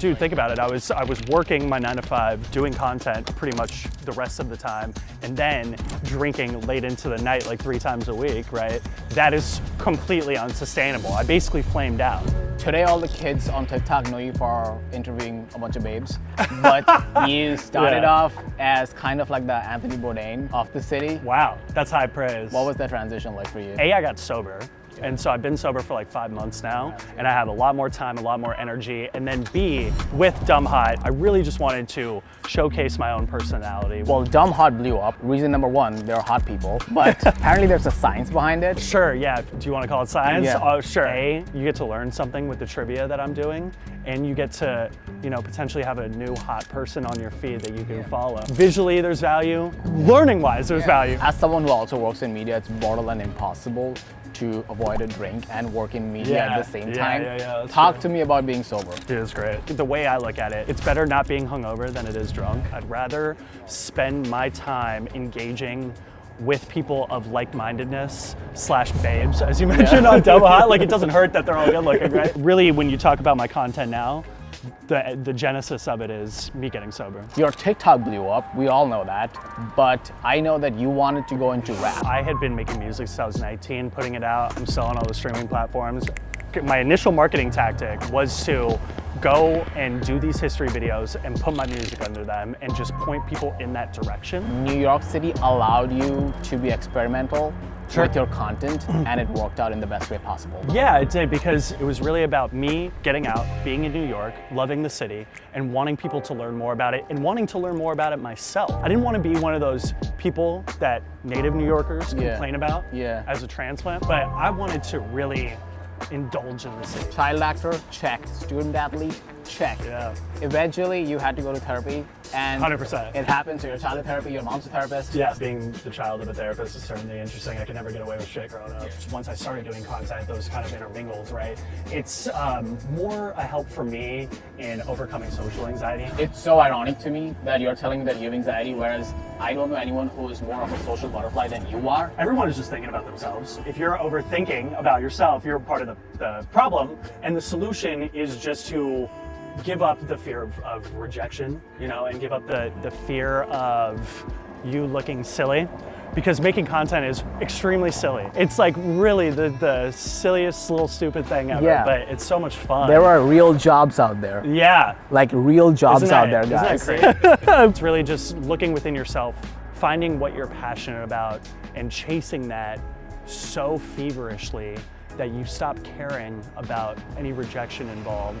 Dude, think about it. I was working my 9 to 5, doing content pretty much the rest of the time, and then drinking late into the night like 3 times a week, right? That is completely unsustainable. I basically flamed out. Today, all the kids on TikTok know you for interviewing a bunch of babes, but you started off as kind of like the Anthony Bourdain of the city. Wow, that's high praise. What was that transition like for you? A, I got sober. And so I've been sober for like 5 months now, and I have a lot more time, a lot more energy. And then B, with Dumb Hot, I really just wanted to showcase my own personality. Well, Dumb Hot blew up. Reason number one, they're hot people, but apparently there's a science behind it. Sure, yeah. Do you want to call it science? Yeah. Oh, sure. A, you get to learn something with the trivia that I'm doing, and you get to, potentially have a new hot person on your feed that you can follow. Visually, there's value. Learning-wise, there's value. As someone who also works in media, it's borderline impossible to avoid a drink and work in media at the same time. Talk to me about being sober. Dude, it's great. The way I look at it, it's better not being hungover than it is drunk. I'd rather spend my time engaging with people of like-mindedness / babes, as you mentioned on Dumb Hot. Like, it doesn't hurt that they're all good looking, right? Really, when you talk about my content now, the genesis of it is me getting sober. Your TikTok blew up, we all know that, but I know that you wanted to go into rap. I had been making music since I was 19, putting it out. I'm selling all the streaming platforms. My initial marketing tactic was to go and do these history videos and put my music under them and just point people in that direction. New York City allowed you to be experimental with your content, and it worked out in the best way possible. Yeah, it did, because it was really about me getting out, being in New York, loving the city, and wanting people to learn more about it, and wanting to learn more about it myself. I didn't want to be one of those people that native New Yorkers complain about as a transplant, but I wanted to really indulge in the city. Child actor, check. Student athlete, check. Yeah. Eventually, you had to go to therapy, and 100%. it happened. So your child therapy, your mom's a therapist. Yeah, being the child of a therapist is certainly interesting. I could never get away with shit growing up. Once I started doing content, those kind of intermingles, right? It's more a help for me in overcoming social anxiety. It's so ironic to me that you're telling me that you have anxiety, whereas I don't know anyone who is more of a social butterfly than you are. Everyone is just thinking about themselves. If you're overthinking about yourself, you're part of the problem, and the solution is just to give up the fear of rejection, and give up the fear of you looking silly, because making content is extremely silly. It's like really the silliest little stupid thing ever, but it's so much fun. There are real jobs out there. Yeah. Like real jobs out there, guys. Isn't that great? It's really just looking within yourself, finding what you're passionate about, and chasing that so feverishly that you stop caring about any rejection involved.